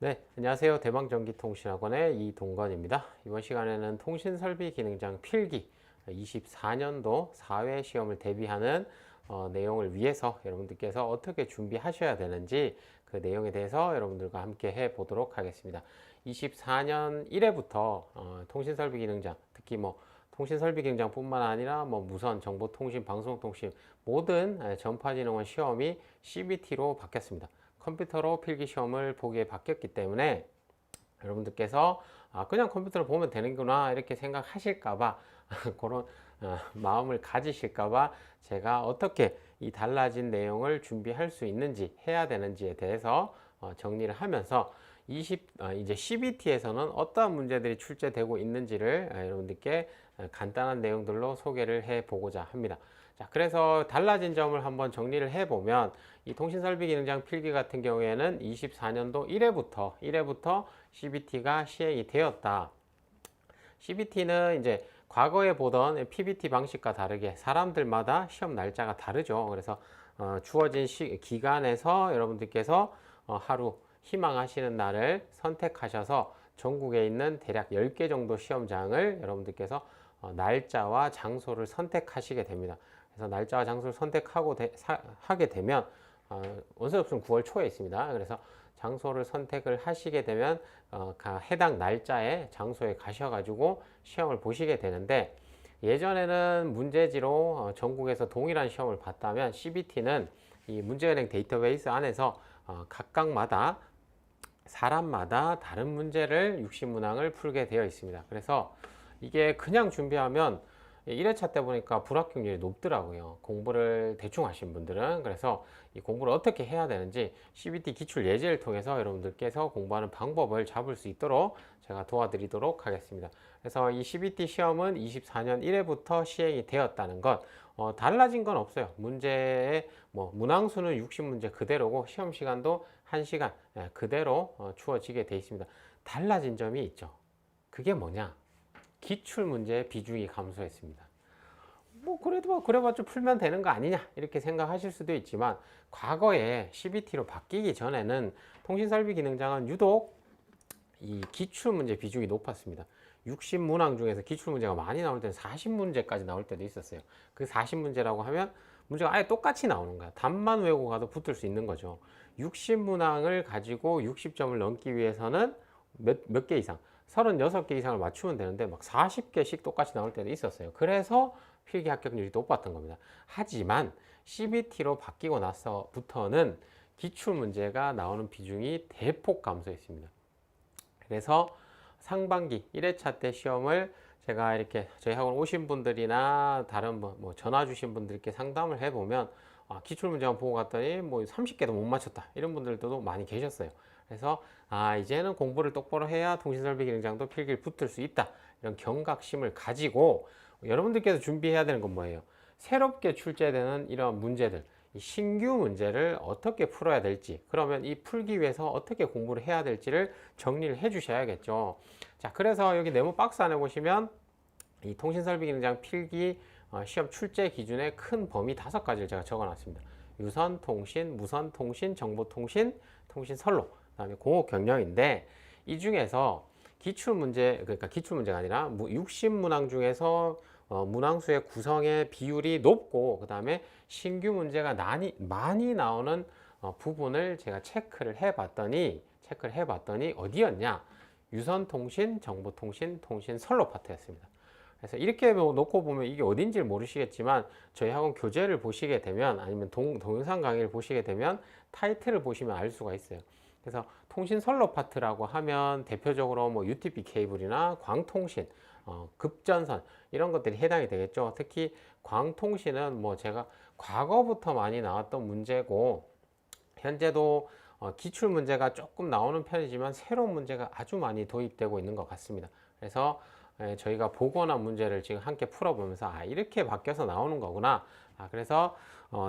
네, 안녕하세요. 대방전기통신학원의 이동건입니다. 이번 시간에는 통신설비 기능장 필기 24년도 사회 시험을 대비하는 내용을 위해서 여러분들께서 어떻게 준비하셔야 되는지 그 내용에 대해서 여러분들과 함께 해보도록 하겠습니다. 24년 1회부터 통신설비 기능장, 특히 통신설비 기능장뿐만 아니라 무선, 정보통신, 방송통신 모든 전파진흥원 시험이 CBT로 바뀌었습니다. 컴퓨터로 필기 시험을 보기에 바뀌었기 때문에 여러분들께서 그냥 컴퓨터로 보면 되는구나 이렇게 생각하실까봐 그런 마음을 가지실까봐 제가 어떻게 이 달라진 내용을 준비할 수 있는지 해야 되는지에 대해서 정리를 하면서 이제 CBT에서는 어떠한 문제들이 출제되고 있는지를 여러분들께 간단한 내용들로 소개를 해 보고자 합니다. 자, 그래서 달라진 점을 한번 정리를 해보면 이 통신설비 기능장 필기 같은 경우에는 24년도 1회부터 CBT가 시행이 되었다. CBT는 이제 과거에 보던 PBT 방식과 다르게 사람들마다 시험 날짜가 다르죠. 그래서 주어진 기간에서 여러분들께서 하루 희망하시는 날을 선택하셔서 전국에 있는 대략 10개 정도 시험장을 여러분들께서 날짜와 장소를 선택하시게 됩니다. 그래서 날짜와 장소를 선택하고 하게 되면 원서 접수는 9월 초에 있습니다. 그래서 장소를 선택을 하시게 되면 해당 날짜에 장소에 가셔가지고 시험을 보시게 되는데, 예전에는 문제지로 전국에서 동일한 시험을 봤다면 CBT는 이 문제은행 데이터베이스 안에서 각각마다 사람마다 다른 문제를 60문항을 풀게 되어 있습니다. 그래서 이게 그냥 준비하면 1회차 때 보니까 불합격률이 높더라고요. 공부를 대충 하신 분들은. 그래서 이 공부를 어떻게 해야 되는지 CBT 기출 예제를 통해서 여러분들께서 공부하는 방법을 잡을 수 있도록 제가 도와드리도록 하겠습니다. 그래서 이 CBT 시험은 24년 1회부터 시행이 되었다는 것, 달라진 건 없어요. 문제의 문항수는 60문제 그대로고 시험 시간도 1시간 그대로 주어지게 되어 있습니다. 달라진 점이 있죠. 그게 뭐냐? 기출문제의 비중이 감소했습니다. 그래도 그래봤자 풀면 되는 거 아니냐 이렇게 생각하실 수도 있지만, 과거에 CBT로 바뀌기 전에는 통신설비 기능장은 유독 이 기출문제 비중이 높았습니다. 60문항 중에서 기출문제가 많이 나올 때는 40문제까지 나올 때도 있었어요. 그 40문제라고 하면 문제가 아예 똑같이 나오는 거야. 답만 외우고 가도 붙을 수 있는 거죠. 60문항을 가지고 60점을 넘기 위해서는 몇 개 이상, 36개 이상을 맞추면 되는데 막 40개씩 똑같이 나올 때도 있었어요. 그래서 필기 합격률이 높았던 겁니다. 하지만 CBT로 바뀌고 나서부터는 기출문제가 나오는 비중이 대폭 감소했습니다. 그래서 상반기 1회차 때 시험을 제가 이렇게 저희 학원 오신 분들이나 다른 전화 주신 분들께 상담을 해보면 기출문제만 보고 갔더니 30개도 못 맞췄다 이런 분들도 많이 계셨어요. 그래서 이제는 공부를 똑바로 해야 통신설비 기능장도 필기를 붙을 수 있다, 이런 경각심을 가지고 여러분들께서 준비해야 되는 건 뭐예요? 새롭게 출제되는 이런 문제들, 신규 문제를 어떻게 풀어야 될지, 그러면 이 풀기 위해서 어떻게 공부를 해야 될지를 정리를 해 주셔야겠죠. 자, 그래서 여기 네모 박스 안에 보시면 이 통신설비 기능장 필기 시험 출제 기준의 큰 범위 5가지를 제가 적어 놨습니다. 유선, 통신, 무선, 통신, 정보통신, 통신선로, 그 다음에 공업 경영인데, 이 중에서 기출문제, 그러니까 기출문제가 아니라 60문항 중에서 문항수의 구성의 비율이 높고 그 다음에 신규 문제가 많이 나오는 부분을 제가 체크를 해봤더니 어디였냐? 유선통신, 정보통신, 통신선로 파트였습니다. 그래서 이렇게 놓고 보면 이게 어딘지를 모르시겠지만, 저희 학원 교재를 보시게 되면, 아니면 동영상 강의를 보시게 되면 타이틀을 보시면 알 수가 있어요. 그래서 통신선로 파트라고 하면 대표적으로 UTP 케이블이나 광통신, 급전선 이런 것들이 해당이 되겠죠. 특히 광통신은 제가 과거부터 많이 나왔던 문제고, 현재도 기출 문제가 조금 나오는 편이지만 새로운 문제가 아주 많이 도입되고 있는 것 같습니다. 그래서 저희가 보거나 문제를 지금 함께 풀어보면서 이렇게 바뀌어서 나오는 거구나, 그래서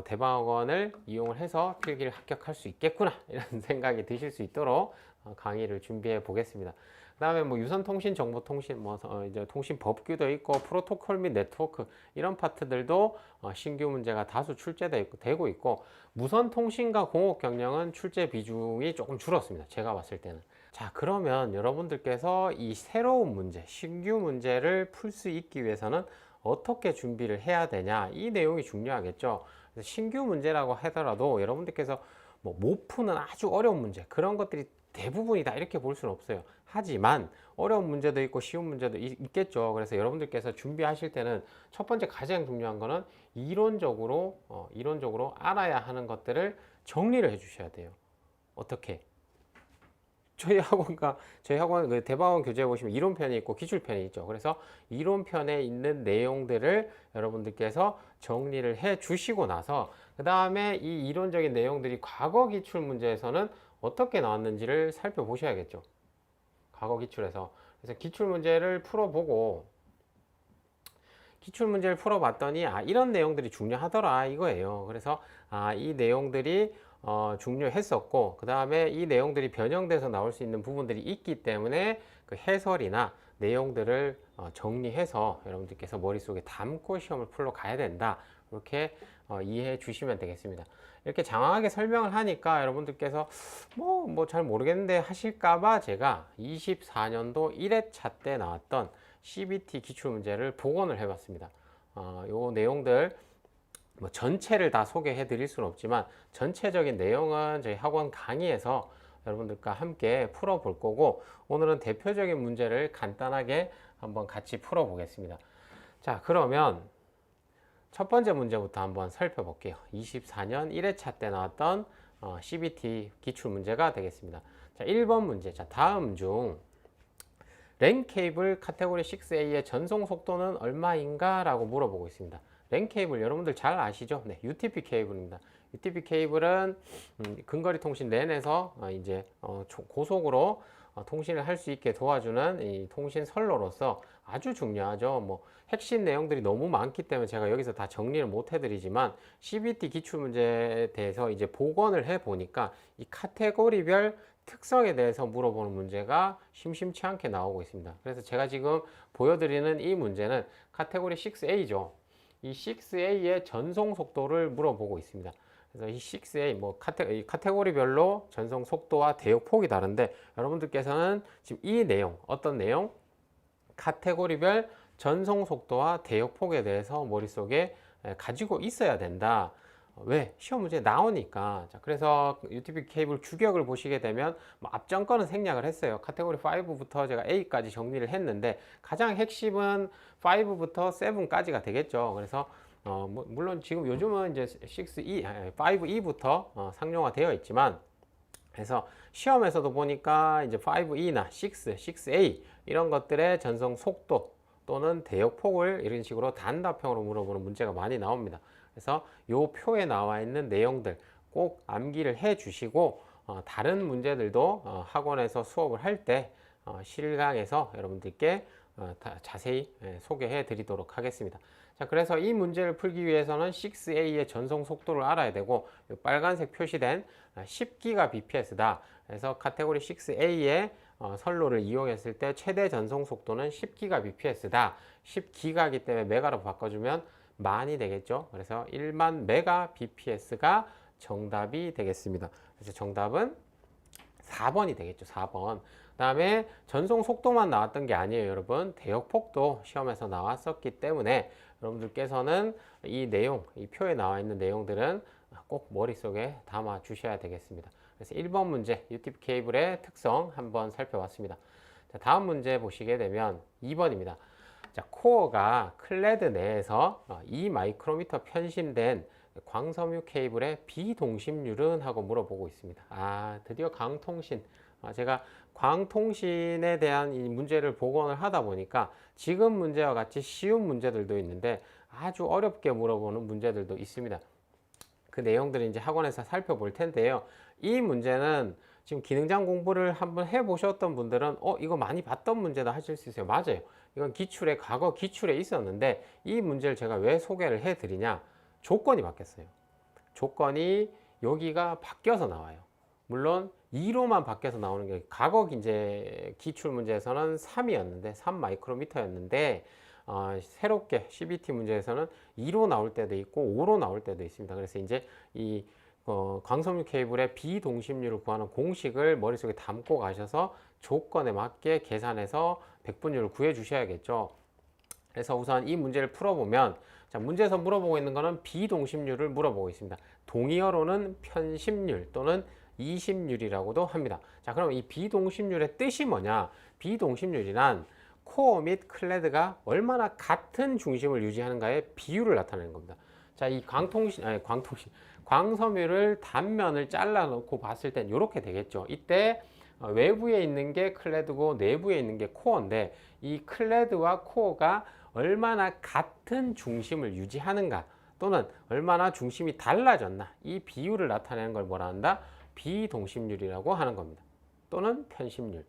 대방학원을 이용을 해서 필기를 합격할 수 있겠구나 이런 생각이 드실 수 있도록 강의를 준비해 보겠습니다. 그 다음에 유선통신, 정보통신, 이제 통신 법규도 있고 프로토콜 및 네트워크 이런 파트들도 신규 문제가 다수 출제되고 있고, 무선통신과 공업경영은 출제 비중이 조금 줄었습니다. 제가 봤을 때는. 자, 그러면 여러분들께서 이 새로운 문제, 신규 문제를 풀 수 있기 위해서는 어떻게 준비를 해야 되냐, 이 내용이 중요하겠죠. 그래서 신규 문제라고 하더라도 여러분들께서 뭐 못 푸는 아주 어려운 문제, 그런 것들이 대부분이다 이렇게 볼 수는 없어요. 하지만 어려운 문제도 있고 쉬운 문제도 있겠죠. 그래서 여러분들께서 준비하실 때는 첫 번째 가장 중요한 거는 이론적으로 알아야 하는 것들을 정리를 해 주셔야 돼요. 어떻게? 저희 학원 그 대방원 교재에 보시면 이론편이 있고 기출편이 있죠. 그래서 이론편에 있는 내용들을 여러분들께서 정리를 해 주시고 나서 그 다음에 이 이론적인 내용들이 과거 기출 문제에서는 어떻게 나왔는지를 살펴보셔야겠죠. 과거 기출에서. 그래서 기출 문제를 풀어보고 기출 문제를 풀어봤더니 이런 내용들이 중요하더라 이거예요. 그래서 이 내용들이 중요했었고, 그 다음에 이 내용들이 변형돼서 나올 수 있는 부분들이 있기 때문에 그 해설이나 내용들을 정리해서 여러분들께서 머릿속에 담고 시험을 풀러 가야 된다. 이렇게 이해해 주시면 되겠습니다. 이렇게 장황하게 설명을 하니까 여러분들께서 뭐 잘 모르겠는데 하실까봐 제가 24년도 1회차 때 나왔던 CBT 기출문제를 복원을 해봤습니다. 요 내용들 뭐 전체를 다 소개해 드릴 수는 없지만 전체적인 내용은 저희 학원 강의에서 여러분들과 함께 풀어볼 거고, 오늘은 대표적인 문제를 간단하게 한번 같이 풀어 보겠습니다. 자, 그러면 첫 번째 문제부터 한번 살펴볼게요. 24년 1회차 때 나왔던 CBT 기출 문제가 되겠습니다. 자, 1번 문제. 자, 다음 중 랜 케이블 카테고리 6A의 전송 속도는 얼마인가? 라고 물어보고 있습니다. 랜 케이블 여러분들 잘 아시죠? 네, UTP 케이블입니다. UTP 케이블은 근거리 통신 랜에서 이제 고속으로 통신을 할 수 있게 도와주는 이 통신 선로로서 아주 중요하죠. 뭐 핵심 내용들이 너무 많기 때문에 제가 여기서 다 정리를 못 해드리지만 CBT 기출 문제에 대해서 이제 복원을 해 보니까 이 카테고리별 특성에 대해서 물어보는 문제가 심심치 않게 나오고 있습니다. 그래서 제가 지금 보여드리는 이 문제는 카테고리 6A죠. 이 6A의 전송 속도를 물어보고 있습니다. 그래서 이 6A 뭐 카테고리별로 전송 속도와 대역폭이 다른데 여러분들께서는 지금 이 내용, 어떤 내용? 카테고리별 전송 속도와 대역폭에 대해서 머릿속에 가지고 있어야 된다. 왜? 시험 문제 나오니까. 자, 그래서 UTP 케이블 규격을 보시게 되면 뭐 앞전 거는 생략을 했어요. 카테고리 5부터 제가 A까지 정리를 했는데 가장 핵심은 5부터 7까지가 되겠죠. 그래서 물론 지금 요즘은 이제 6E, 5E부터 상용화 되어 있지만, 그래서 시험에서도 보니까 이제 5E나 6A 이런 것들의 전송 속도 또는 대역폭을 이런 식으로 단답형으로 물어보는 문제가 많이 나옵니다. 그래서 이 표에 나와 있는 내용들 꼭 암기를 해 주시고 다른 문제들도 학원에서 수업을 할 때 실강에서 여러분들께 자세히 소개해 드리도록 하겠습니다. 자, 그래서 이 문제를 풀기 위해서는 6A의 전송 속도를 알아야 되고, 빨간색 표시된 10GBps다. 그래서 카테고리 6A의 선로를 이용했을 때 최대 전송 속도는 10GBps다. 10기가이기 때문에 메가로 바꿔주면 만이 되겠죠. 그래서 1만 메가bps가 정답이 되겠습니다. 그래서 정답은 4번이 되겠죠. 4번. 그 다음에 전송 속도만 나왔던 게 아니에요, 여러분. 대역폭도 시험에서 나왔었기 때문에 여러분들께서는 이 내용, 이 표에 나와 있는 내용들은 꼭 머릿속에 담아 주셔야 되겠습니다. 그래서 1번 문제, UTP 케이블의 특성 한번 살펴봤습니다. 자, 다음 문제 보시게 되면 2번입니다. 자, 코어가 클레드 내에서 2마이크로미터 편심된 광섬유 케이블의 비동심률은? 하고 물어보고 있습니다. 드디어 광통신. 제가 광통신에 대한 이 문제를 복원을 하다 보니까 지금 문제와 같이 쉬운 문제들도 있는데 아주 어렵게 물어보는 문제들도 있습니다. 그 내용들을 이제 학원에서 살펴볼 텐데요. 이 문제는 지금 기능장 공부를 한번 해보셨던 분들은 이거 많이 봤던 문제다 하실 수 있어요. 맞아요. 이건 과거 기출에 있었는데 이 문제를 제가 왜 소개를 해드리냐? 조건이 바뀌었어요. 조건이 여기가 바뀌어서 나와요. 물론 2로만 바뀌어서 나오는 게 과거 이제 기출 문제에서는 3이었는데 3마이크로미터였는데 새롭게 CBT 문제에서는 2로 나올 때도 있고 5로 나올 때도 있습니다. 그래서 이제 이 광섬유 케이블의 비동심률을 구하는 공식을 머릿속에 담고 가셔서 조건에 맞게 계산해서 백분율을 구해 주셔야겠죠. 그래서 우선 이 문제를 풀어보면, 자, 문제에서 물어보고 있는 거는 비동심률을 물어보고 있습니다. 동의어로는 편심률 또는 이심률이라고도 합니다. 자, 그럼 이 비동심률의 뜻이 뭐냐? 비동심률이란 코어 및 클레드가 얼마나 같은 중심을 유지하는가의 비율을 나타내는 겁니다. 자, 이 광섬유를 단면을 잘라 놓고 봤을 땐 이렇게 되겠죠. 이때 외부에 있는 게 클레드고 내부에 있는 게 코어인데, 이 클레드와 코어가 얼마나 같은 중심을 유지하는가 또는 얼마나 중심이 달라졌나, 이 비율을 나타내는 걸 뭐라 한다? 비동심률이라고 하는 겁니다. 또는 편심률.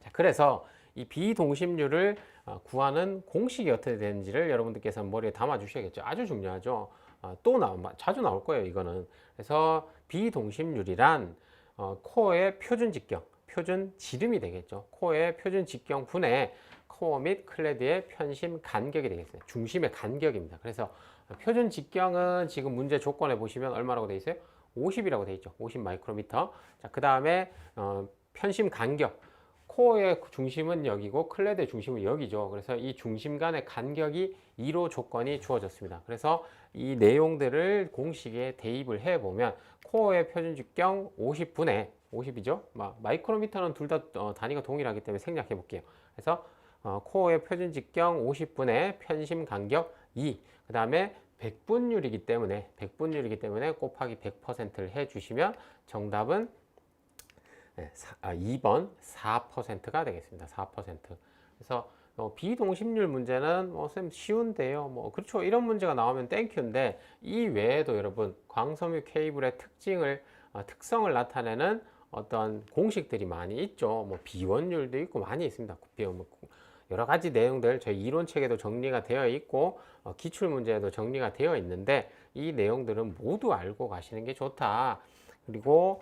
자, 그래서 이 비동심률을 구하는 공식이 어떻게 되는지를 여러분들께서 머리에 담아 주셔야겠죠. 아주 중요하죠. 자주 나올 거예요, 이거는. 그래서 비동심률이란 코어의 표준 직경, 표준 지름이 되겠죠. 코어의 표준 직경 분의 코어 및 클레드의 편심 간격이 되겠어요. 중심의 간격입니다. 그래서 표준 직경은 지금 문제 조건에 보시면 얼마라고 되어 있어요? 50이라고 되어 있죠. 50 마이크로미터. 자, 그 다음에 편심 간격. 코어의 중심은 여기고 클레드의 중심은 여기죠. 그래서 이 중심 간의 간격이 2로 조건이 주어졌습니다. 그래서 이 내용들을 공식에 대입을 해보면 코어의 표준 직경 50분의 50이죠. 마이크로미터는 둘 다 단위가 동일하기 때문에 생략해 볼게요. 그래서 코어의 표준 직경 50분의 편심 간격 2. 그 다음에 100분율이기 때문에 곱하기 100%를 해주시면 정답은 2번 4%가 되겠습니다. 4%. 그래서 비동심률 문제는 쌤 쉬운데요. 그렇죠. 이런 문제가 나오면 땡큐인데, 이 외에도 여러분 광섬유 케이블의 특성을 나타내는 어떤 공식들이 많이 있죠. 비원율도 있고 많이 있습니다. 여러 가지 내용들 저희 이론책에도 정리가 되어 있고 기출 문제에도 정리가 되어 있는데, 이 내용들은 모두 알고 가시는 게 좋다. 그리고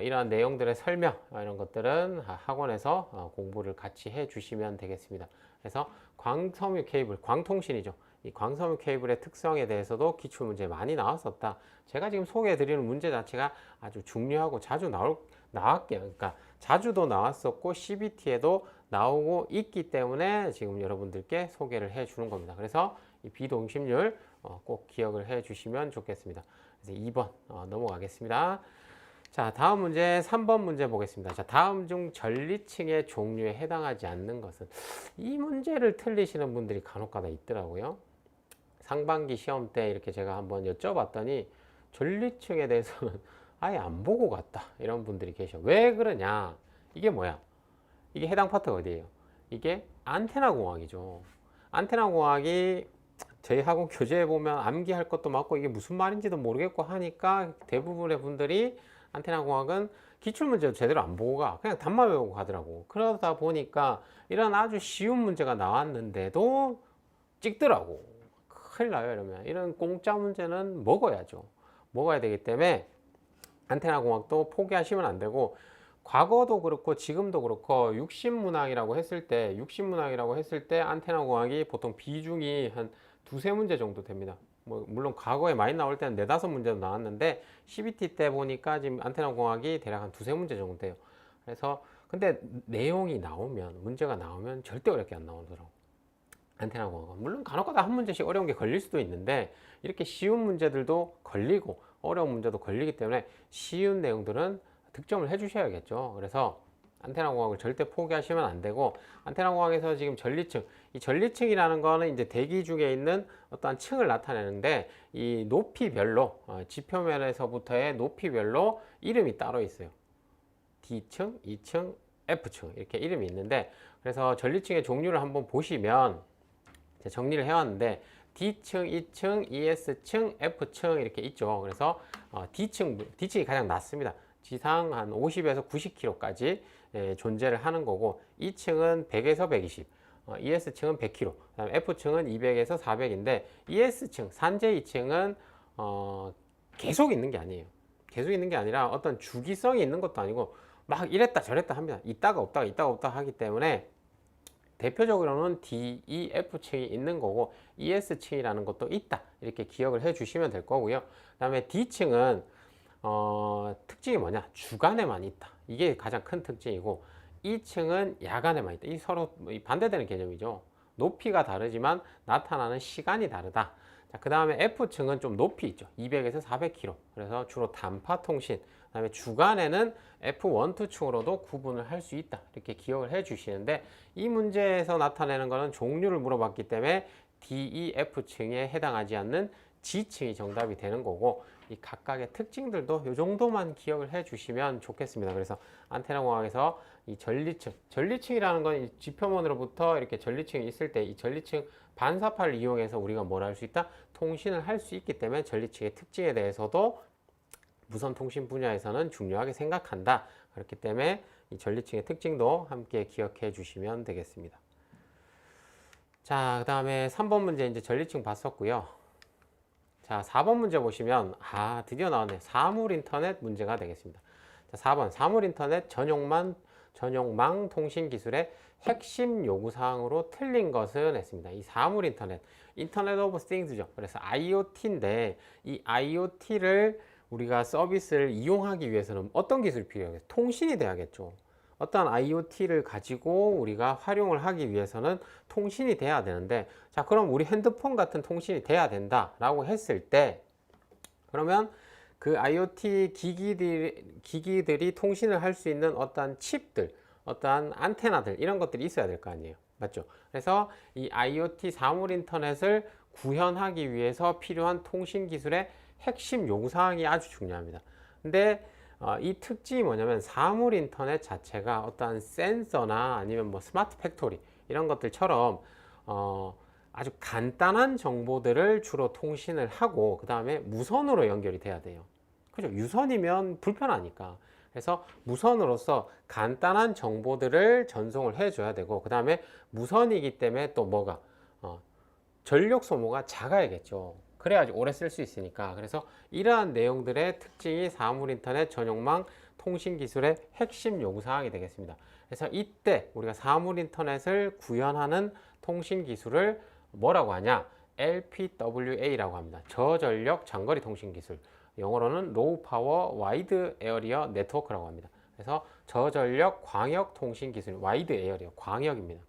이러한 내용들의 설명, 이런 것들은 학원에서 공부를 같이 해 주시면 되겠습니다. 그래서 광섬유 케이블, 광통신이죠. 이 광섬유 케이블의 특성에 대해서도 기출 문제 많이 나왔었다. 제가 지금 소개해 드리는 문제 자체가 아주 중요하고 자주 나왔게요. 그러니까 자주도 나왔었고 CBT에도 나오고 있기 때문에 지금 여러분들께 소개를 해 주는 겁니다. 그래서 이 비동심률 꼭 기억을 해 주시면 좋겠습니다. 그래서 2번 넘어가겠습니다. 자, 다음 문제 3번 문제 보겠습니다. 자, 다음 중 전리층의 종류에 해당하지 않는 것은, 이 문제를 틀리시는 분들이 간혹가다 있더라고요. 상반기 시험 때 이렇게 제가 한번 여쭤봤더니 전리층에 대해서는 아예 안 보고 갔다, 이런 분들이 계셔. 왜 그러냐? 이게 뭐야? 이게 해당 파트가 어디예요? 이게 안테나 공학이죠. 안테나 공학이 저희 학원 교재에 보면 암기할 것도 많고 이게 무슨 말인지도 모르겠고 하니까 대부분의 분들이 안테나 공학은 기출문제도 제대로 안 보고 그냥 답만 외우고 가더라고. 그러다 보니까 이런 아주 쉬운 문제가 나왔는데도 찍더라고. 큰일 나요. 이러면 이런 공짜 문제는 먹어야죠. 먹어야 되기 때문에 안테나 공학도 포기하시면 안 되고, 과거도 그렇고 지금도 그렇고 육신문항이라고 했을 때 안테나 공학이 보통 비중이 한 두세 문제 정도 됩니다. 물론 과거에 많이 나올 때는 4-5문제도 나왔는데 CBT 때 보니까 지금 안테나 공학이 대략 한 두세 문제 정도 돼요. 그래서 근데 내용이 나오면, 문제가 나오면 절대 어렵게 안 나오더라고. 안테나 공학은 물론 간혹가다 한 문제씩 어려운 게 걸릴 수도 있는데, 이렇게 쉬운 문제들도 걸리고 어려운 문제도 걸리기 때문에 쉬운 내용들은 득점을 해 주셔야겠죠. 그래서 안테나 공학을 절대 포기하시면 안 되고, 안테나 공학에서 지금 전리층, 이 전리층이라는 거는 이제 대기 중에 있는 어떠한 층을 나타내는데, 이 높이별로 지표면에서부터의 높이별로 이름이 따로 있어요. D층, E층, F층 이렇게 이름이 있는데, 그래서 전리층의 종류를 한번 보시면 정리를 해왔는데 D층, E층, ES층, F층 이렇게 있죠. 그래서 D층이 가장 낮습니다. 지상 한 50에서 90km까지 존재를 하는 거고, 2층은 100에서 120, ES층은 100km, 그다음에 F층은 200에서 400인데, ES층, 산재 2층은 계속 있는 게 아니에요. 계속 있는 게 아니라 어떤 주기성이 있는 것도 아니고 막 이랬다 저랬다 합니다. 있다가 없다 하기 때문에 대표적으로는 D, E, F층이 있는 거고, ES층이라는 것도 있다, 이렇게 기억을 해 주시면 될 거고요. 그 다음에 D층은 특징이 뭐냐? 주간에만 있다. 이게 가장 큰 특징이고 2층은 야간에만 있다. 이 서로 반대되는 개념이죠. 높이가 다르지만 나타나는 시간이 다르다. 자, 그 다음에 F층은 좀 높이 있죠. 200에서 400km. 그래서 주로 단파 통신. 그 다음에 주간에는 F1, 2층으로도 구분을 할 수 있다. 이렇게 기억을 해 주시는데 이 문제에서 나타내는 것은 종류를 물어봤기 때문에 DEF층에 해당하지 않는 G층이 정답이 되는 거고 이 각각의 특징들도 이 정도만 기억을 해 주시면 좋겠습니다. 그래서 안테나공학에서 이 전리층이라는 건 지표면으로부터 이렇게 전리층이 있을 때 이 전리층 반사파를 이용해서 우리가 뭘 할 수 있다? 통신을 할 수 있기 때문에 전리층의 특징에 대해서도 무선 통신 분야에서는 중요하게 생각한다. 그렇기 때문에 이 전리층의 특징도 함께 기억해 주시면 되겠습니다. 자, 그 다음에 3번 문제 이제 전리층 봤었고요. 자, 4번 문제 보시면 드디어 나왔네. 사물 인터넷 문제가 되겠습니다. 자, 4번 사물 인터넷 전용망 통신 기술의 핵심 요구 사항으로 틀린 것은 했습니다. 이 사물 인터넷 오브 띵스죠. 그래서 IoT인데 이 IoT를 우리가 서비스를 이용하기 위해서는 어떤 기술이 필요하겠어요? 통신이 돼야겠죠. 어떤 IoT를 가지고 우리가 활용을 하기 위해서는 통신이 돼야 되는데, 자, 그럼 우리 핸드폰 같은 통신이 돼야 된다라고 했을 때, 그러면 그 IoT 기기들이 통신을 할 수 있는 어떠한 칩들, 어떠한 안테나들, 이런 것들이 있어야 될 거 아니에요. 맞죠? 그래서 이 IoT 사물 인터넷을 구현하기 위해서 필요한 통신 기술의 핵심 요구사항이 아주 중요합니다. 근데 이 특징이 뭐냐면 사물 인터넷 자체가 어떠한 센서나 아니면 뭐 스마트 팩토리 이런 것들처럼 아주 간단한 정보들을 주로 통신을 하고 그 다음에 무선으로 연결이 돼야 돼요. 그죠? 유선이면 불편하니까. 그래서 무선으로서 간단한 정보들을 전송을 해줘야 되고 그 다음에 무선이기 때문에 또 뭐가 전력 소모가 작아야겠죠. 그래야지 오래 쓸 수 있으니까. 그래서 이러한 내용들의 특징이 사물 인터넷 전용망 통신 기술의 핵심 요구사항이 되겠습니다. 그래서 이때 우리가 사물 인터넷을 구현하는 통신 기술을 뭐라고 하냐? LPWA라고 합니다. 저전력 장거리 통신 기술. 영어로는 Low Power Wide Area Network라고 합니다. 그래서 저전력 광역 통신 기술, 와이드 에어리어, 광역입니다.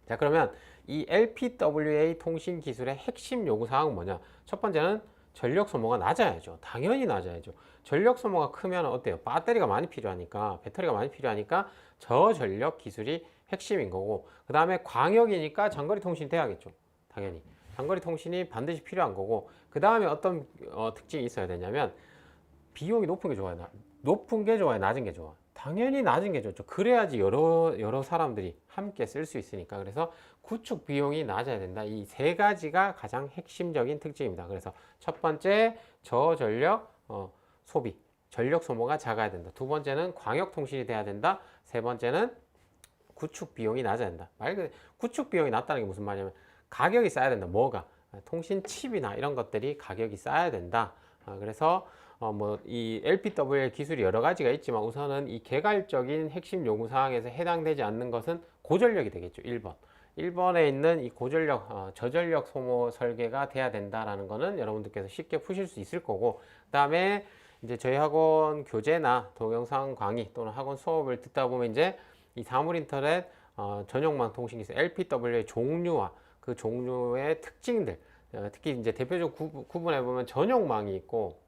자, 그러면 이 LPWA 통신 기술의 핵심 요구사항은 뭐냐? 첫 번째는 전력 소모가 낮아야죠. 당연히 낮아야죠. 전력 소모가 크면 어때요? 배터리가 많이 필요하니까 저전력 기술이 핵심인 거고, 그 다음에 광역이니까 장거리 통신이 돼야겠죠. 당연히. 장거리 통신이 반드시 필요한 거고, 그 다음에 어떤 특징이 있어야 되냐면, 비용이 높은 게 좋아요? 높은 게 좋아요? 낮은 게 좋아요? 당연히 낮은 게 좋죠. 그래야지 여러 사람들이 함께 쓸 수 있으니까. 그래서 구축 비용이 낮아야 된다. 이 세 가지가 가장 핵심적인 특징입니다. 그래서 첫 번째, 저전력 소비, 전력 소모가 작아야 된다. 두 번째는 광역 통신이 돼야 된다. 세 번째는 구축 비용이 낮아야 된다. 말 그대로 구축 비용이 낮다는 게 무슨 말이냐면 가격이 싸야 된다. 뭐가? 통신 칩이나 이런 것들이 가격이 싸야 된다. 그래서 뭐 이 LPWA 기술이 여러 가지가 있지만 우선은 이 개괄적인 핵심 요구 사항에서 해당되지 않는 것은 고전력이 되겠죠. 1번에 있는 이 고전력, 저전력 소모 설계가 돼야 된다라는 거는 여러분들께서 쉽게 푸실 수 있을 거고, 그 다음에 이제 저희 학원 교재나 동영상 강의 또는 학원 수업을 듣다 보면 이제 이 사물 인터넷 전용망 통신 기술 LPWA 종류와 그 종류의 특징들, 특히 이제 대표적으로 구분해 보면 전용망이 있고,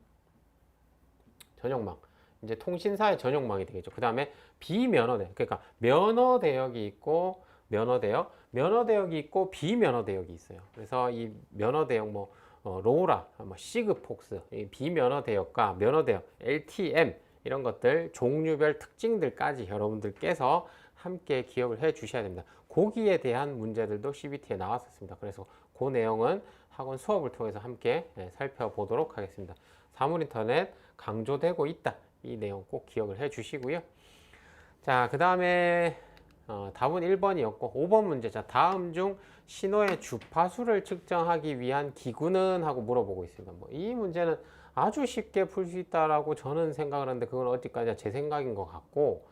전용망. 이제 통신사의 전용망이 되겠죠. 그 다음에 비면허대. 그러니까 면허대역이 있고 면허대역이 있고 비면허대역이 있어요. 그래서 이 면허대역 로라, 시그폭스, 이 비면허대역과 면허대역, LTM 이런 것들 종류별 특징들까지 여러분들께서 함께 기억을 해 주셔야 됩니다. 거기에 대한 문제들도 CBT에 나왔었습니다. 그래서 그 내용은 학원 수업을 통해서 함께 살펴보도록 하겠습니다. 사물인터넷 강조되고 있다. 이 내용 꼭 기억을 해 주시고요. 자, 그 다음에 답은 1번이었고 5번 문제. 자, 다음 중 신호의 주파수를 측정하기 위한 기구는? 하고 물어보고 있습니다. 이 문제는 아주 쉽게 풀 수 있다라고 저는 생각을 하는데 그건 어디까지나 제 생각인 것 같고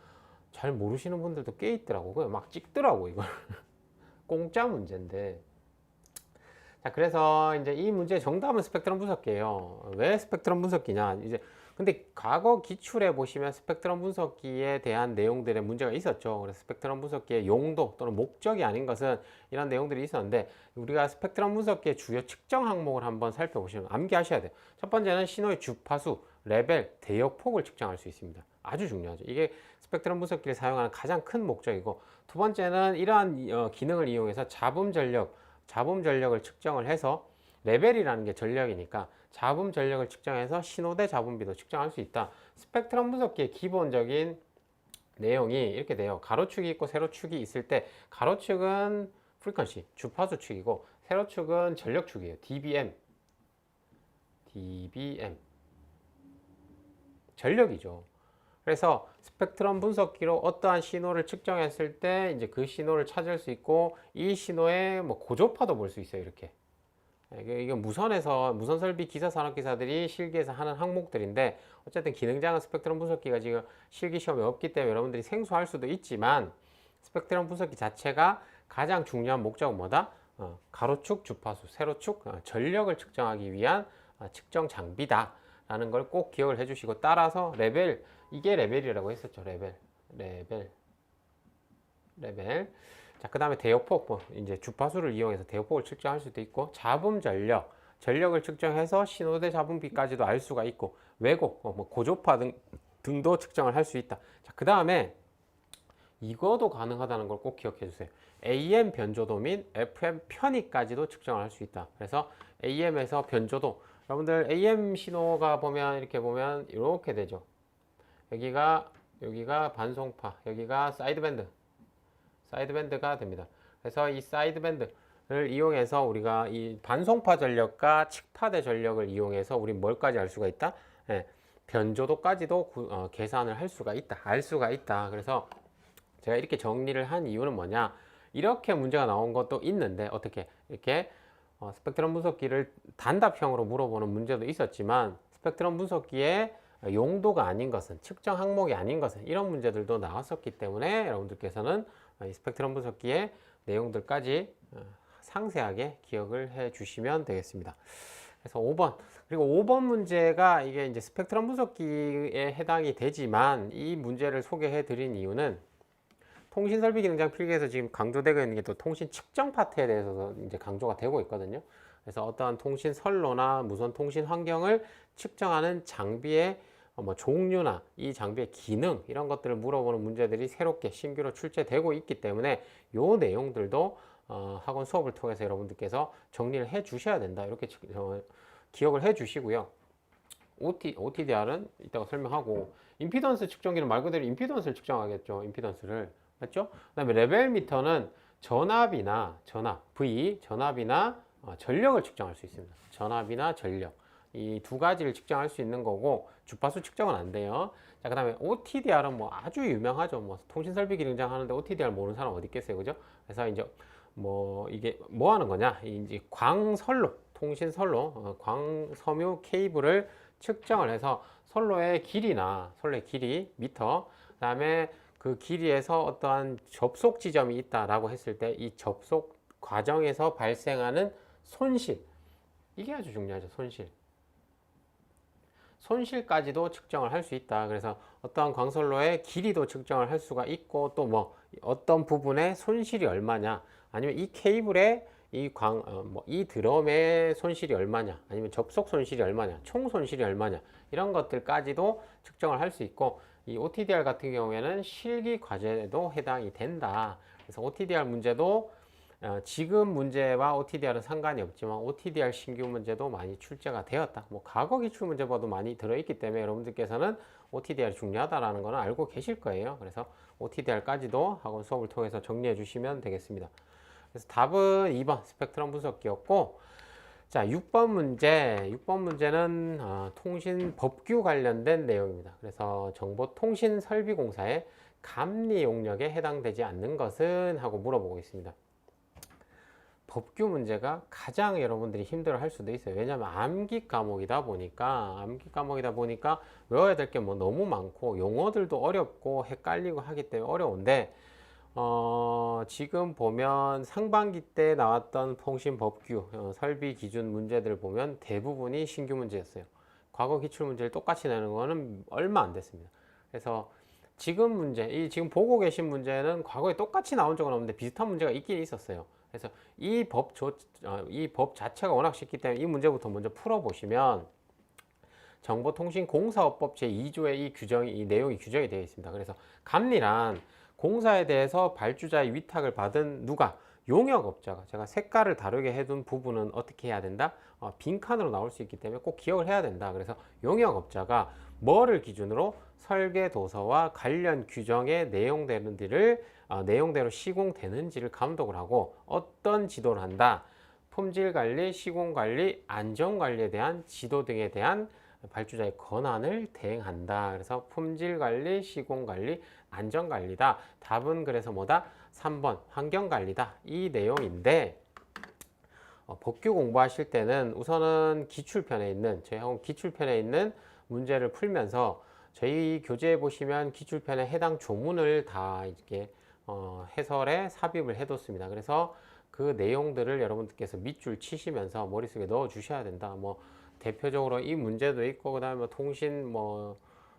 잘 모르시는 분들도 꽤 있더라고. 그냥 막 찍더라고 이걸. 공짜 문제인데. 자, 그래서 이제 이 문제의 정답은 스펙트럼 분석기예요. 왜 스펙트럼 분석기냐? 이제 근데 과거 기출에 보시면 스펙트럼 분석기에 대한 내용들의 문제가 있었죠. 그래서 스펙트럼 분석기의 용도 또는 목적이 아닌 것은 이런 내용들이 있었는데, 우리가 스펙트럼 분석기의 주요 측정 항목을 한번 살펴보시면 암기하셔야 돼요. 첫 번째는 신호의 주파수, 레벨, 대역폭을 측정할 수 있습니다. 아주 중요하죠. 이게 스펙트럼 분석기를 사용하는 가장 큰 목적이고, 두 번째는 이러한 기능을 이용해서 잡음 전력을 측정을 해서, 레벨이라는 게 전력이니까 잡음 전력을 측정해서 신호대 잡음비도 측정할 수 있다. 스펙트럼 분석기의 기본적인 내용이 이렇게 돼요. 가로축이 있고 세로축이 있을 때, 가로축은 프리퀀시, 주파수축이고, 세로축은 전력축이에요. dBm, 전력이죠. 그래서 스펙트럼 분석기로 어떠한 신호를 측정했을 때 이제 그 신호를 찾을 수 있고, 이 신호의 뭐 고조파도 볼 수 있어요. 이렇게. 이게 무선 설비 기사 산업기사들이 실기에서 하는 항목들인데, 어쨌든 기능장은 스펙트럼 분석기가 지금 실기 시험에 없기 때문에 여러분들이 생소할 수도 있지만, 스펙트럼 분석기 자체가 가장 중요한 목적은 뭐다? 가로축 주파수, 세로축 전력을 측정하기 위한 측정 장비다 라는 걸 꼭 기억을 해주시고, 따라서 레벨, 이게 레벨이라고 했었죠. 레벨. 자, 그 다음에 대역폭, 이제 주파수를 이용해서 대역폭을 측정할 수도 있고, 잡음 전력을 측정해서 신호대 잡음비까지도 알 수가 있고, 왜곡, 뭐 고조파 등도 측정을 할 수 있다. 자, 그 다음에 이거도 가능하다는 걸 꼭 기억해 주세요. AM 변조도 및 FM 편의까지도 측정을 할 수 있다. 그래서 AM에서 변조도, 여러분들 AM 신호가 보면 이렇게 보면 이렇게 되죠. 여기가 반송파, 여기가 사이드밴드가 됩니다. 그래서 이 사이드밴드를 이용해서 우리가 이 반송파 전력과 칙파대 전력을 이용해서 우리 뭘까지 알 수가 있다? 변조도까지도 계산을 할 수가 있다. 알 수가 있다. 그래서 제가 이렇게 정리를 한 이유는 뭐냐? 이렇게 문제가 나온 것도 있는데, 어떻게 이렇게 스펙트럼 분석기를 단답형으로 물어보는 문제도 있었지만, 스펙트럼 분석기의 용도가 아닌 것은, 측정 항목이 아닌 것은, 이런 문제들도 나왔었기 때문에 여러분들께서는 이 스펙트럼 분석기의 내용들까지 상세하게 기억을 해 주시면 되겠습니다. 그래서 5번, 그리고 5번 문제가 이게 이제 스펙트럼 분석기에 해당이 되지만, 이 문제를 소개해 드린 이유는 통신 설비 기능장 필기에서 지금 강조되고 있는 게 또 통신 측정 파트에 대해서 이제 강조가 되고 있거든요. 그래서 어떠한 통신 선로나 무선 통신 환경을 측정하는 장비의 뭐 종류나 이 장비의 기능, 이런 것들을 물어보는 문제들이 새롭게 신규로 출제되고 있기 때문에 요 내용들도 학원 수업을 통해서 여러분들께서 정리를 해 주셔야 된다. 이렇게 기억을 해 주시고요. OTDR은 이따가 설명하고, 임피던스 측정기는 말 그대로 임피던스를 측정하겠죠. 임피던스를. 맞죠? 그 다음에 레벨 미터는 전압이나 전력을 측정할 수 있습니다. 전압이나 전력. 이 두 가지를 측정할 수 있는 거고, 주파수 측정은 안 돼요. 자, 그 다음에 OTDR은 뭐 아주 유명하죠. 뭐 통신설비 기능장 하는데 OTDR 모르는 사람 어디 있겠어요. 그죠? 그래서 이제 뭐 이게 뭐 하는 거냐? 이제 통신선로, 광섬유 케이블을 측정을 해서 선로의 길이, 미터, 그 다음에 그 길이에서 어떠한 접속 지점이 있다라고 했을 때 이 접속 과정에서 발생하는 손실, 이게 아주 중요하죠. 손실까지도 측정을 할 수 있다. 그래서 어떠한 광선로의 길이도 측정을 할 수가 있고, 또 뭐 어떤 부분의 손실이 얼마냐, 아니면 이 케이블의 이 드럼의 손실이 얼마냐, 아니면 접속 손실이 얼마냐, 총 손실이 얼마냐, 이런 것들까지도 측정을 할 수 있고, 이 OTDR 같은 경우에는 실기 과제에도 해당이 된다. 그래서 OTDR 문제도 지금 문제와 OTDR은 상관이 없지만 OTDR 신규 문제도 많이 출제가 되었다. 뭐 과거 기출 문제보다도 많이 들어있기 때문에 여러분들께서는 OTDR이 중요하다라는 거는 알고 계실 거예요. 그래서 OTDR까지도 학원 수업을 통해서 정리해 주시면 되겠습니다. 그래서 답은 2번 스펙트럼 분석기였고, 자, 6번 문제는 통신 법규 관련된 내용입니다. 그래서 정보통신설비공사의 감리 용역에 해당되지 않는 것은 하고 물어보고 있습니다. 법규 문제가 가장 여러분들이 힘들어 할 수도 있어요. 왜냐하면 암기 과목이다 보니까 외워야 될 게 뭐 너무 많고 용어들도 어렵고 헷갈리고 하기 때문에 어려운데, 지금 보면 상반기 때 나왔던 통신 법규 설비 기준 문제들 보면 대부분이 신규 문제였어요. 과거 기출 문제를 똑같이 내는 거는 얼마 안 됐습니다. 그래서 지금 문제, 이 지금 보고 계신 문제는 과거에 똑같이 나온 적은 없는데 비슷한 문제가 있긴 있었어요. 그래서 이 법 자체가 워낙 쉽기 때문에 이 문제부터 먼저 풀어보시면 정보통신공사업법 제2조에 이 내용이 규정이 되어 있습니다. 그래서 감리란 공사에 대해서 발주자의 위탁을 받은 누가 용역업자가, 제가 색깔을 다르게 해둔 부분은 어떻게 해야 된다? 빈칸으로 나올 수 있기 때문에 꼭 기억을 해야 된다. 그래서 용역업자가 뭐를 기준으로 설계도서와 관련 규정에 내용대로 시공되는지를 감독을 하고 어떤 지도를 한다? 품질관리, 시공관리, 안전관리에 대한 지도 등에 대한 발주자의 권한을 대행한다. 그래서 품질관리, 시공관리, 안전관리다. 답은 그래서 뭐다? 3번 환경관리다. 이 내용인데 법규 공부하실 때는 우선은 기출편에 있는, 저희 학원 기출편에 있는 문제를 풀면서 저희 교재에 보시면 기출편에 해당 조문을 다 이렇게 해설에 삽입을 해뒀습니다. 그래서 그 내용들을 여러분들께서 밑줄 치시면서 머릿속에 넣어 주셔야 된다. 뭐 대표적으로 이 문제도 있고, 그다음에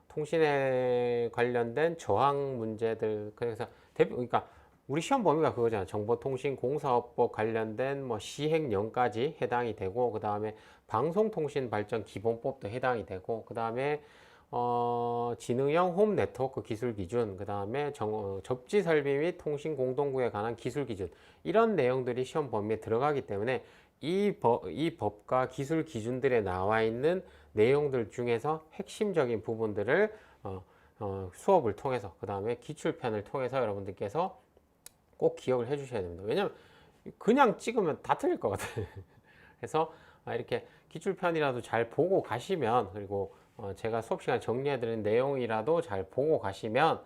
통신에 관련된 저항 문제들. 그래서 그러니까 우리 시험 범위가 그거잖아. 정보통신공사업법 관련된 시행령까지 해당이 되고, 그 다음에 방송통신발전기본법도 해당이 되고, 그 다음에 지능형 홈 네트워크 기술 기준, 그 다음에 접지 설비 및 통신 공동구에 관한 기술 기준, 이런 내용들이 시험 범위에 들어가기 때문에 이 법과 기술 기준들에 나와 있는 내용들 중에서 핵심적인 부분들을 수업을 통해서, 그 다음에 기출편을 통해서 여러분들께서 꼭 기억을 해 주셔야 됩니다. 왜냐면 그냥 찍으면 다 틀릴 것 같아요. 그래서 이렇게 기출편이라도 잘 보고 가시면, 그리고 제가 수업 시간에 정리해 드린 내용이라도 잘 보고 가시면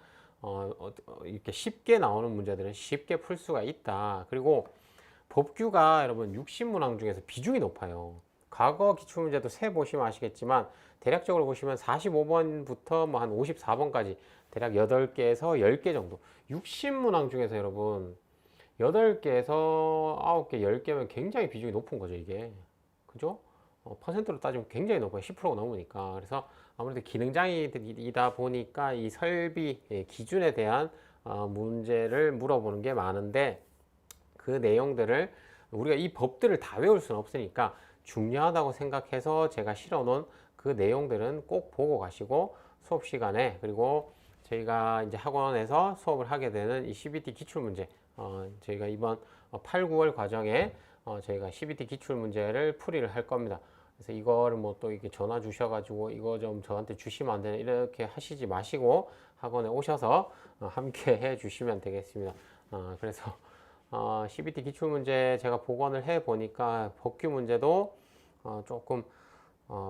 이렇게 쉽게 나오는 문제들은 쉽게 풀 수가 있다. 그리고 법규가 여러분 60문항 중에서 비중이 높아요. 과거 기출문제도 세 보시면 아시겠지만 대략적으로 보시면 45번부터 한 54번까지 대략 8개에서 10개 정도, 60문항 중에서 여러분 8개에서 9개, 10개면 굉장히 비중이 높은 거죠, 이게. 그죠? 퍼센트로 따지면 굉장히 높아요. 10%가 넘으니까. 그래서 아무래도 기능장이다 보니까 이 설비 기준에 대한 문제를 물어보는 게 많은데, 그 내용들을 우리가 이 법들을 다 외울 수는 없으니까 중요하다고 생각해서 제가 실어 놓은 그 내용들은 꼭 보고 가시고, 수업 시간에, 그리고 저희가 이제 학원에서 수업을 하게 되는 이 CBT 기출문제, 저희가 이번 8, 9월 과정에 저희가 CBT 기출문제를 풀이를 할 겁니다. 그래서 이거를 또 이렇게 전화 주셔가지고 이거 좀 저한테 주시면 안 되나 이렇게 하시지 마시고 학원에 오셔서 함께 해 주시면 되겠습니다. 그래서 CBT 기출문제 제가 복원을 해 보니까 법규 문제도 조금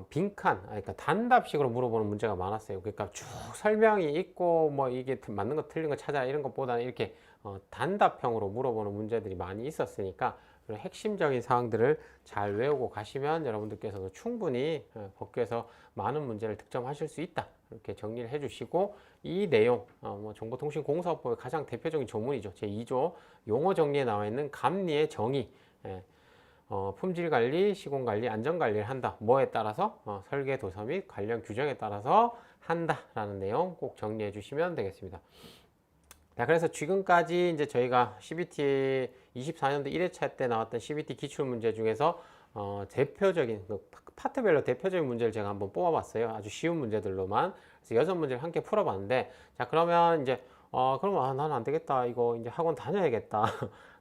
빈칸, 그러니까 단답식으로 물어보는 문제가 많았어요. 그러니까 쭉 설명이 있고 이게 맞는 거 틀린 거 찾아 이런 것보다는 이렇게 단답형으로 물어보는 문제들이 많이 있었으니까 핵심적인 사항들을 잘 외우고 가시면 여러분들께서도 충분히 법규에서 많은 문제를 득점하실 수 있다. 이렇게 정리를 해주시고, 이 내용 정보통신공사업법의 가장 대표적인 조문이죠. 제2조 용어 정리에 나와 있는 감리의 정의, 품질관리, 시공관리, 안전관리를 한다. 뭐에 따라서? 설계도서 및 관련 규정에 따라서 한다라는 내용 꼭 정리해 주시면 되겠습니다. 자, 그래서 지금까지 이제 저희가 CBT 24년도 1회차 때 나왔던 CBT 기출문제 중에서 대표적인 파트별로 대표적인 문제를 제가 한번 뽑아봤어요. 아주 쉬운 문제들로만. 그래서 6문제를 함께 풀어봤는데, 자, 그러면 이제 그러면 나는 안 되겠다, 이거 이제 학원 다녀야겠다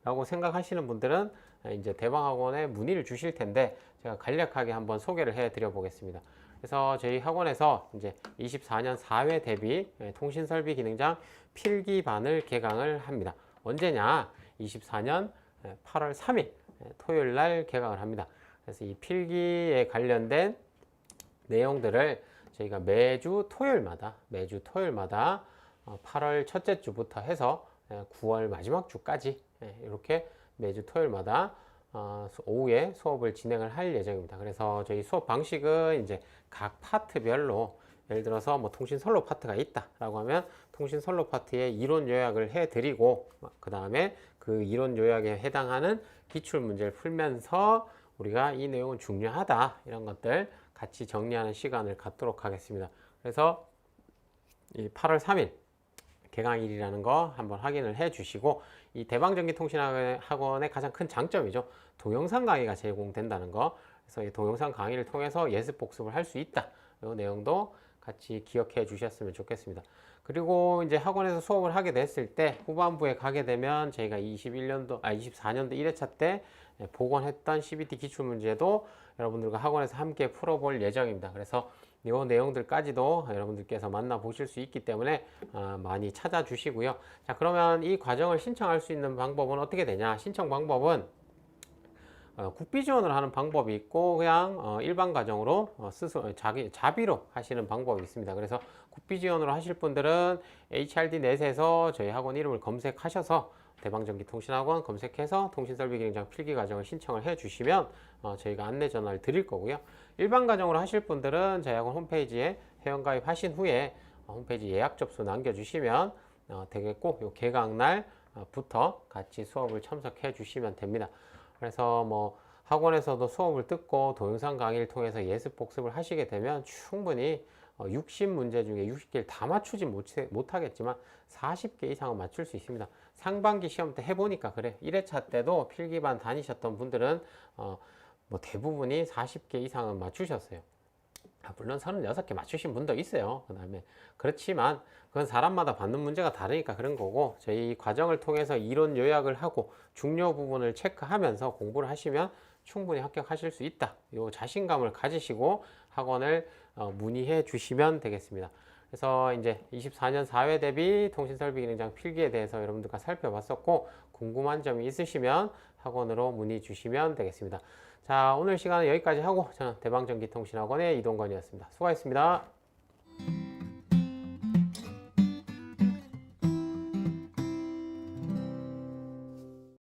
라고 생각하시는 분들은 이제 대방학원에 문의를 주실 텐데, 제가 간략하게 한번 소개를 해 드려 보겠습니다. 그래서 저희 학원에서 이제 24년 4회 대비 통신설비 기능장 필기반을 개강을 합니다. 언제냐? 24년 8월 3일 토요일 날 개강을 합니다. 그래서 이 필기에 관련된 내용들을 저희가 매주 토요일마다 8월 첫째 주부터 해서 9월 마지막 주까지 이렇게 매주 토요일마다 오후에 수업을 진행을 할 예정입니다. 그래서 저희 수업 방식은 이제 각 파트별로, 예를 들어서 통신 선로 파트가 있다라고 하면 통신 선로 파트의 이론 요약을 해드리고, 그 다음에 그 이론 요약에 해당하는 기출 문제를 풀면서 우리가 이 내용은 중요하다, 이런 것들 같이 정리하는 시간을 갖도록 하겠습니다. 그래서 이 8월 3일 개강일이라는 거 한번 확인을 해 주시고, 이 대방전기통신학원의 가장 큰 장점이죠. 동영상 강의가 제공된다는 거. 그래서 이 동영상 강의를 통해서 예습 복습을 할 수 있다. 이 내용도 같이 기억해 주셨으면 좋겠습니다. 그리고 이제 학원에서 수업을 하게 됐을 때 후반부에 가게 되면 저희가 24년도 1회차 때 복원했던 CBT 기출문제도 여러분들과 학원에서 함께 풀어볼 예정입니다. 그래서 이 내용들까지도 여러분들께서 만나보실 수 있기 때문에 많이 찾아주시고요. 자, 그러면 이 과정을 신청할 수 있는 방법은 어떻게 되냐? 신청 방법은 국비 지원을 하는 방법이 있고, 그냥 일반 과정으로 스스로 자비로 하시는 방법이 있습니다. 그래서 국비 지원으로 하실 분들은 HRD넷에서 저희 학원 이름을 검색하셔서 대방전기통신학원 검색해서 통신설비기능장 필기 과정을 신청을 해 주시면 저희가 안내 전화를 드릴 거고요. 일반 과정으로 하실 분들은 저희 학원 홈페이지에 회원가입 하신 후에 홈페이지 예약 접수 남겨주시면 되겠고, 요 개강날부터 같이 수업을 참석해 주시면 됩니다. 그래서 뭐 학원에서도 수업을 듣고 동영상 강의를 통해서 예습 복습을 하시게 되면 충분히 60문제 중에 60개를 다 맞추지 못하겠지만 40개 이상은 맞출 수 있습니다. 상반기 시험 때 해보니까 그래. 1회차 때도 필기반 다니셨던 분들은 뭐 대부분이 40개 이상은 맞추셨어요. 물론 36개 맞추신 분도 있어요. 그 다음에 그렇지만 그건 사람마다 받는 문제가 다르니까 그런 거고, 저희 과정을 통해서 이론 요약을 하고 중요 부분을 체크하면서 공부를 하시면 충분히 합격하실 수 있다. 이 자신감을 가지시고 학원을 문의해 주시면 되겠습니다. 그래서 이제 24년 4회 대비 통신설비기능장 필기에 대해서 여러분들과 살펴봤었고, 궁금한 점이 있으시면 학원으로 문의 주시면 되겠습니다. 자, 오늘 시간은 여기까지 하고 저는 대방전기통신학원의 이동건이었습니다. 수고하셨습니다.